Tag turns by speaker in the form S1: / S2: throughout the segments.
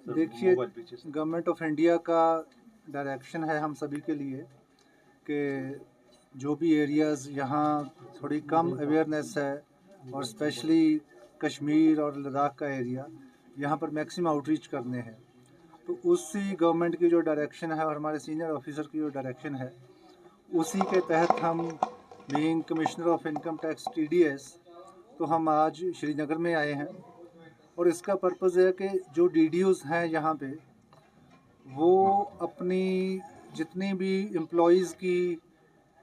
S1: देखिए, government of India का direction है हम सभी के लिए कि जो भी एरियाज़ यहाँ थोड़ी कम अवेयरनेस है और स्पेशली कश्मीर और लद्दाख का एरिया, यहाँ पर मैक्सिमम आउटरीच करने हैं। तो उसी गवर्नमेंट की जो डायरेक्शन है और हमारे सीनियर ऑफिसर की जो डायरेक्शन है, उसी के तहत हम being commissioner of income tax TDS, तो हम आज श्रीनगर में आए हैं। और इसका पर्पज़ है कि जो DDOs हैं यहाँ पे, वो अपनी जितनी भी एम्प्लॉइज़ की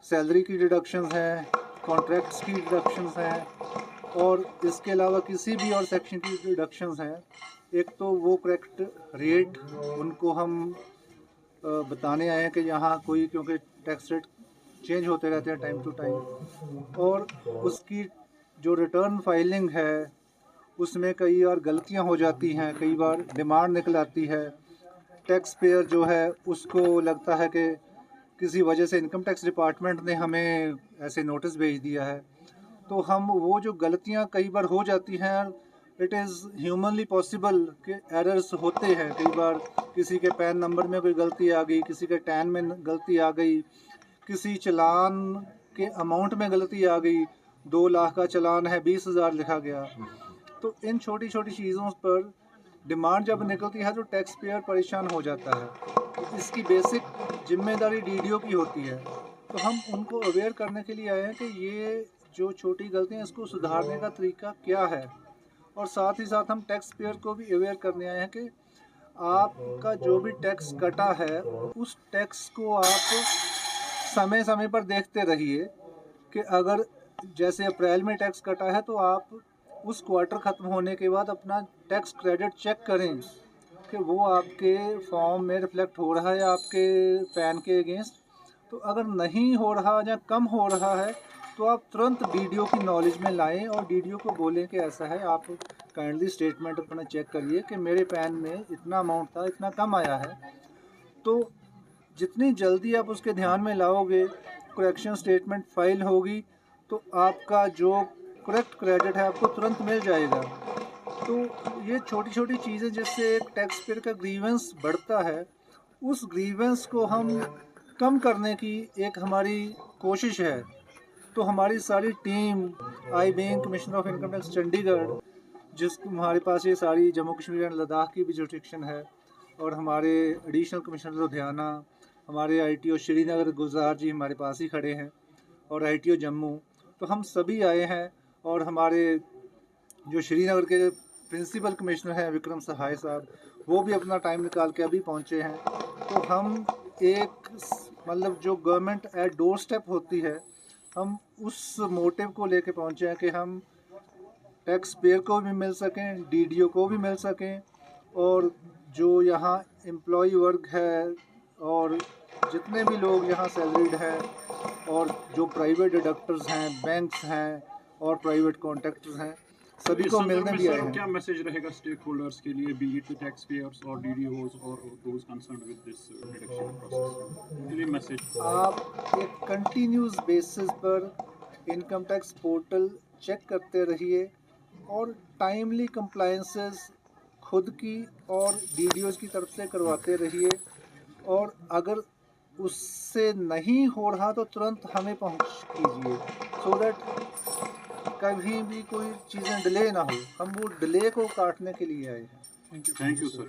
S1: सैलरी की डिडक्शंस हैं, कॉन्ट्रैक्ट्स की डिडक्शंस हैं और इसके अलावा किसी भी और सेक्शन की डिडक्शंस हैं, एक तो वो करेक्ट रेट उनको हम बताने आए हैं कि यहाँ कोई, क्योंकि टैक्स रेट चेंज होते रहते हैं टाइम टू टाइम, और उसकी जो रिटर्न फाइलिंग है उसमें कई बार गलतियाँ हो जाती हैं, कई बार डिमांड निकल आती है। टैक्स पेयर जो है उसको लगता है कि किसी वजह से इनकम टैक्स डिपार्टमेंट ने हमें ऐसे नोटिस भेज दिया है, तो हम वो जो गलतियाँ कई बार हो जाती हैं, इट इज़ ह्यूमनली पॉसिबल कि एरर्स होते हैं। कई बार किसी के पैन नंबर में कोई गलती आ गई, किसी के टैन में गलती आ गई, किसी चलान के अमाउंट में गलती आ गई, 2 लाख का चलान है 20,000 लिखा गया। तो इन छोटी छोटी चीज़ों पर डिमांड जब निकलती है तो टैक्स पेयर परेशान हो जाता है। तो इसकी बेसिक जिम्मेदारी DDO की होती है। तो हम उनको अवेयर करने के लिए आए हैं कि ये जो छोटी गलतियाँ, इसको सुधारने का तरीका क्या है, और साथ ही साथ हम टैक्स पेयर को भी अवेयर करने आए हैं कि आपका जो भी टैक्स कटा है उस टैक्स को आप समय समय पर देखते रहिए कि अगर जैसे अप्रैल में टैक्स कटा है तो आप उस क्वार्टर ख़त्म होने के बाद अपना टैक्स क्रेडिट चेक करें कि वो आपके फॉर्म में रिफ्लेक्ट हो रहा है आपके पैन के अगेंस्ट। तो अगर नहीं हो रहा या कम हो रहा है तो आप तुरंत DDO की नॉलेज में लाएं और DDO को बोलें कि ऐसा है, आप काइंडली स्टेटमेंट अपना चेक करिए कि मेरे पैन में इतना अमाउंट था, इतना कम आया है। तो जितनी जल्दी आप उसके ध्यान में लाओगे, करेक्शन स्टेटमेंट फाइल होगी, तो आपका जो करेक्ट क्रेडिट है आपको तुरंत मिल जाएगा। तो ये छोटी छोटी चीज़ें जिससे एक टैक्स पेयर का ग्रीवेंस बढ़ता है, उस ग्रीवेंस को हम कम करने की एक हमारी कोशिश है। तो हमारी सारी team, I being commissioner of income tax Chandigarh, जिस हमारे पास ये सारी जम्मू कश्मीर एंड लद्दाख की भी जुरिडिक्शन है, और हमारे एडिशनल कमिश्नर लुधियाना, हमारे ITO श्रीनगर गुलजार जी हमारे पास ही खड़े हैं, और ITO जम्मू, तो हम सभी आए हैं। और हमारे जो श्रीनगर के प्रिंसिपल कमिश्नर हैं विक्रम सहाय साहब, वो भी अपना टाइम निकाल के अभी पहुंचे हैं। तो हम एक मतलब जो गवर्नमेंट एट डोर स्टेप होती है, हम उस मोटिव को लेके पहुंचे हैं कि हम टैक्स पेयर को भी मिल सकें, DDO को भी मिल सकें, और जो यहाँ एम्प्लॉई वर्ग है और जितने भी लोग यहाँ सैलरीड हैं और जो प्राइवेट डिडक्टर्स हैं, बैंक्स हैं और प्राइवेट कॉन्ट्रैक्टर्स हैं, सभी को मिलने भी आए हैं।
S2: क्या मैसेज रहेगा स्टेक होल्डर्स के लिए, बी इट टैक्स पेयर्स और DDOs और those concerned with this deduction process? ये मैसेज
S1: आप एक कंटिन्यूस बेसिस पर इनकम टैक्स पोर्टल चेक करते रहिए और टाइमली कंप्लायंसेस खुद की और DDOs की तरफ से करवाते रहिए, और अगर उससे नहीं हो रहा तो तुरंत हमें पहुंच कीजिए, सो दैट कभी भी कोई चीज़ें डिले ना हो। हम वो डिले को काटने के लिए आए हैं।
S2: Thank you sir.